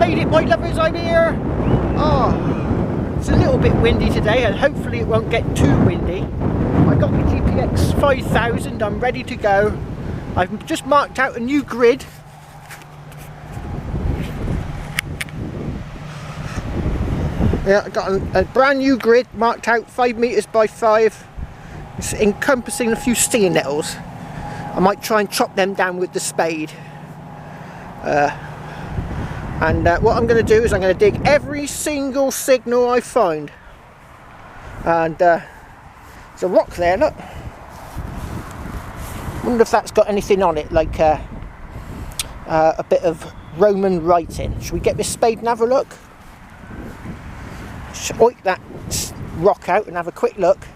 made it, my lovers, I'm here. Oh, it's a little bit windy today and hopefully it won't get too windy. I got the GPX 5000, I'm ready to go. I've just marked out a new grid. Yeah, I got a brand new grid marked out 5 meters by 5. It's encompassing a few stinger nettles. I might try and chop them down with the spade. What I'm going to do is I'm going to dig every single signal I find. And there's a rock there, look. Wonder if that's got anything on it, like a bit of Roman writing. Should we get this spade and have a look? Oink that rock out and have a quick look,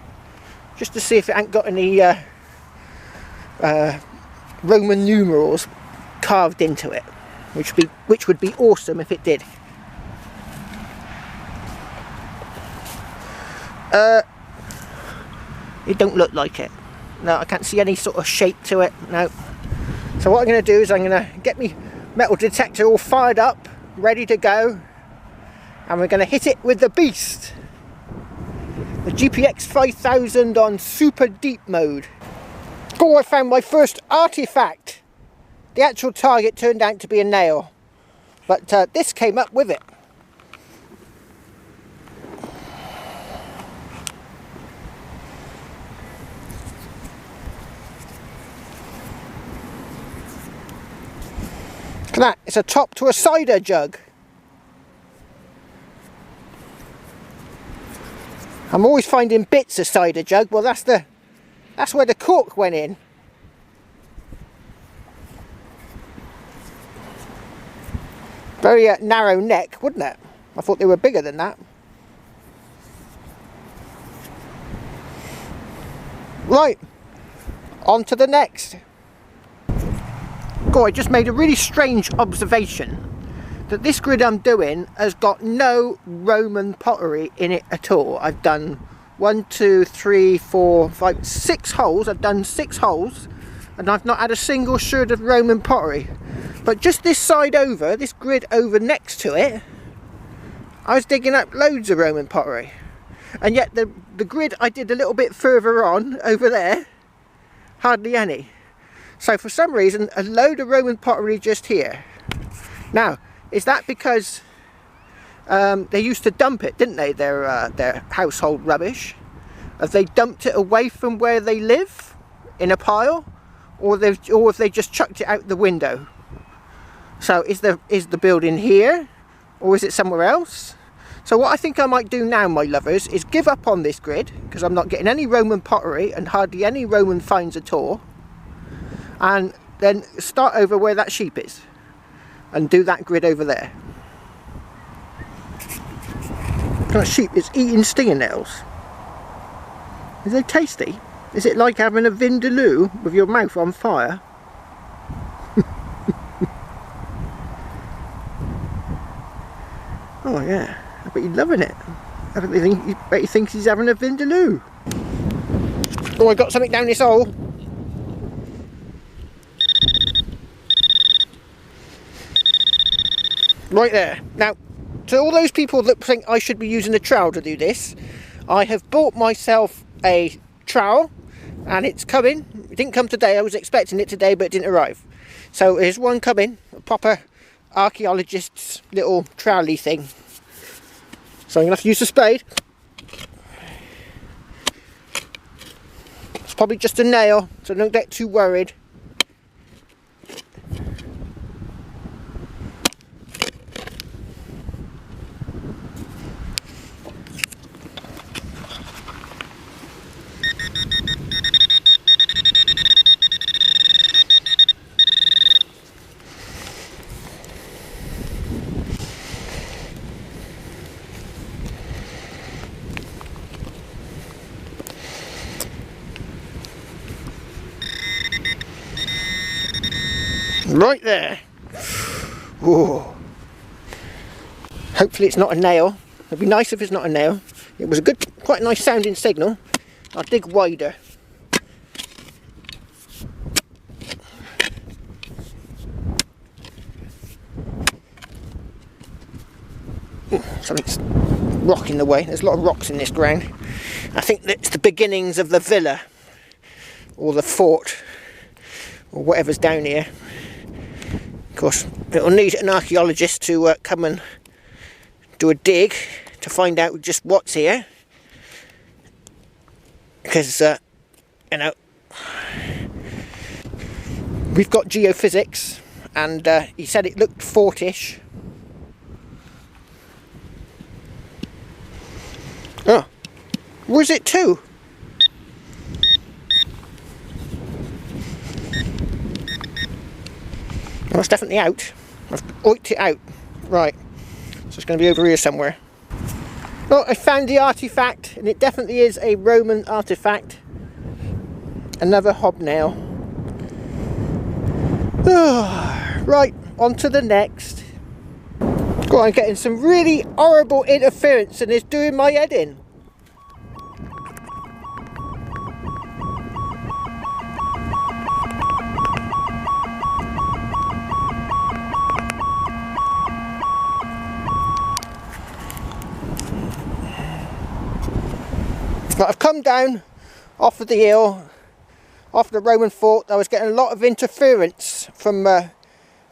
just to see if it ain't got any Roman numerals carved into it, which would be awesome if it did. It don't look like it. No, I can't see any sort of shape to it. No. So what I'm going to do is I'm going to get my metal detector all fired up, ready to go. And we're going to hit it with the beast. The GPX 5000 on super deep mode. Oh, I found my first artefact. The actual target turned out to be a nail. But this came up with it. Look at that, it's a top to a cider jug. I'm always finding bits of cider jug. Well, that's where the cork went in. Very narrow neck, wouldn't it? I thought they were bigger than that. Right, on to the next. God, I just made a really strange observation. That this grid I'm doing has got no Roman pottery in it at all. I've done 1, 2, 3, 4, 5, 6 holes. I've done 6 holes and I've not had a single shred of Roman pottery. But just this side over, this grid over next to it, I was digging up loads of Roman pottery. And yet the grid I did a little bit further on over there, hardly any. So for some reason, a load of Roman pottery just here. Now, is that because they used to dump it, didn't they, their household rubbish? Have they dumped it away from where they live in a pile, or have they just chucked it out the window? So is the building here, or is it somewhere else? So what I think I might do now, my lovers, is give up on this grid, because I'm not getting any Roman pottery and hardly any Roman finds at all, and then start over where that sheep is. And do that grid over there. That sheep is eating stinger nettles. Is they tasty? Is it like having a vindaloo with your mouth on fire? Oh yeah, I bet he's loving it. I bet he thinks he's having a vindaloo. Oh, I got something down this hole. Right there. Now, to all those people that think I should be using a trowel to do this, I have bought myself a trowel and it's coming. It didn't come today, I was expecting it today, but it didn't arrive. So here's one coming, a proper archaeologist's little trowelly thing. So I'm going to have to use the spade. It's probably just a nail, so don't get too worried. Right there. Whoa. Hopefully it's not a nail. It'd be nice if it's not a nail. It was a good, quite a nice sounding signal. I'll dig wider. Something's rocking the way. There's a lot of rocks in this ground. I think that's the beginnings of the villa or the fort or whatever's down here. Of course, it'll need an archaeologist to come and do a dig to find out just what's here, because you know, we've got geophysics, and he said it looked fortish. Oh, where's it to? Well, it's definitely out. I've oiked it out. Right, so it's going to be over here somewhere. Well, I found the artefact, and it definitely is a Roman artefact. Another hobnail. Right, on to the next. God, I'm getting some really horrible interference, and it's doing my head in. But I've come down off of the hill, off the Roman fort. I was getting a lot of interference from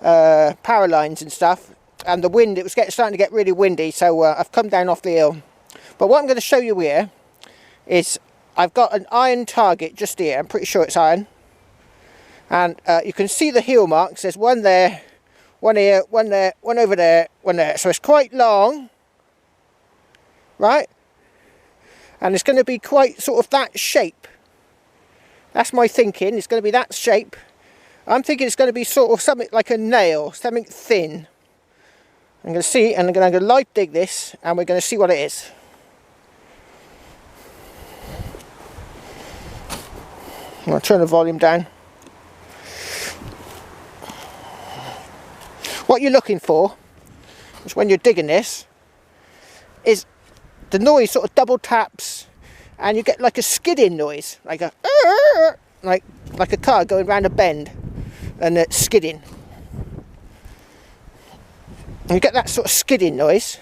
power lines and stuff, and the wind, it was starting to get really windy, so I've come down off the hill. But what I'm going to show you here is I've got an iron target just here. I'm pretty sure it's iron, and you can see the heel marks. There's one there, one here, one there, one over there, one there. So it's quite long, right? And it's going to be quite sort of that shape. That's my thinking. It's going to be that shape. I'm thinking it's going to be sort of something like a nail, something thin. I'm going to see, and I'm going to light dig this, and we're going to see what it is. I'm going to turn the volume down. What you're looking for is, when you're digging this, is the noise sort of double taps, and you get like a skidding noise, like a like a car going round a bend and it's skidding. And you get that sort of skidding noise,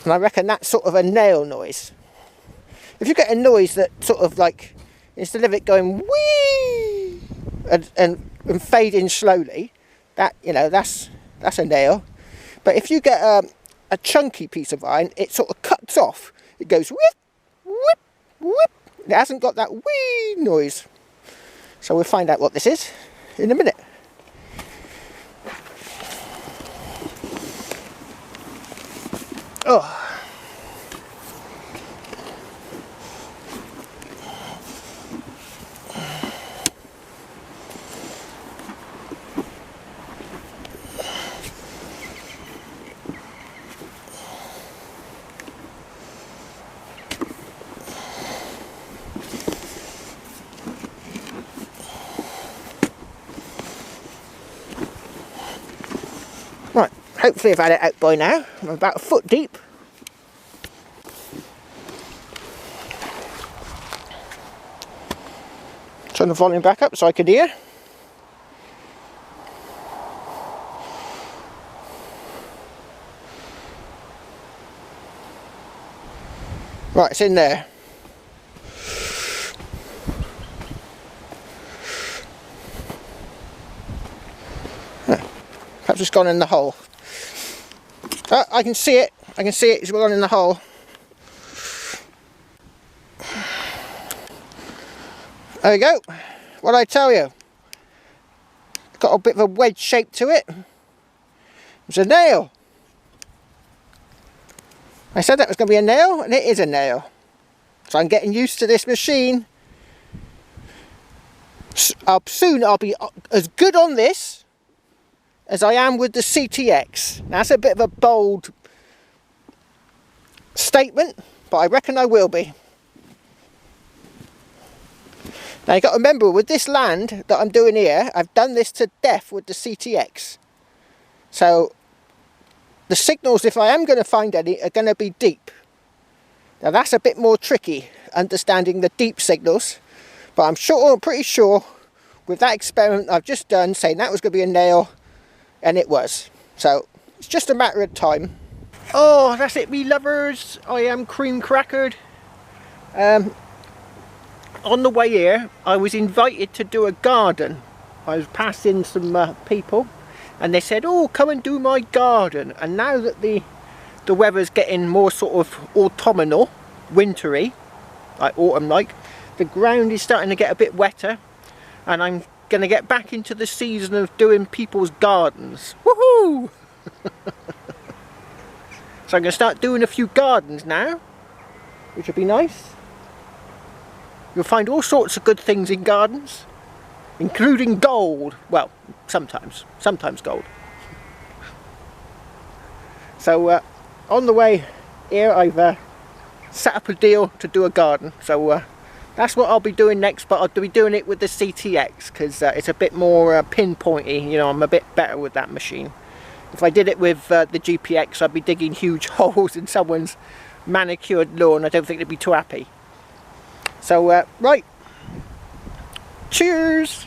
and I reckon that's sort of a nail noise. If you get a noise that sort of like, instead of it going whee and fading slowly, that, you know, that's a nail. But if you get a chunky piece of iron, it sort of cuts off. It goes whip, whip, whip. It hasn't got that wee noise. So we'll find out what this is in a minute. Oh. Right, hopefully I've had it out by now. I'm about a foot deep. Turn the volume back up so I can hear. Right, it's in there. Perhaps it's gone in the hole. Oh, I can see it. I can see it. It's gone in the hole. There we go. What did I tell you? Got a bit of a wedge shape to it. It's a nail. I said that was going to be a nail, and it is a nail. So I'm getting used to this machine. Soon I'll be as good on this as I am with the CTX. Now, that's a bit of a bold statement, but I reckon I will be. Now you've got to remember, with this land that I'm doing here, I've done this to death with the CTX. So the signals, if I am going to find any, are going to be deep. Now that's a bit more tricky, understanding the deep signals, but I'm pretty sure with that experiment I've just done, saying that was going to be a nail, and it was. So it's just a matter of time. Oh, that's it, me lovers. I am cream crackered. On the way here, I was invited to do a garden. I was passing some people, and they said, "Oh, come and do my garden." And now that the weather's getting more sort of autumnal, wintry, like autumn-like, the ground is starting to get a bit wetter, and I'm going to get back into the season of doing people's gardens. Woohoo! So I'm going to start doing a few gardens now, which will be nice. You'll find all sorts of good things in gardens, including gold. Well, sometimes gold. So on the way here, I've set up a deal to do a garden. So that's what I'll be doing next, but I'll be doing it with the CTX because it's a bit more pinpointy. You know, I'm a bit better with that machine. If I did it with the GPX, I'd be digging huge holes in someone's manicured lawn. I don't think they'd be too happy. So, right. Cheers!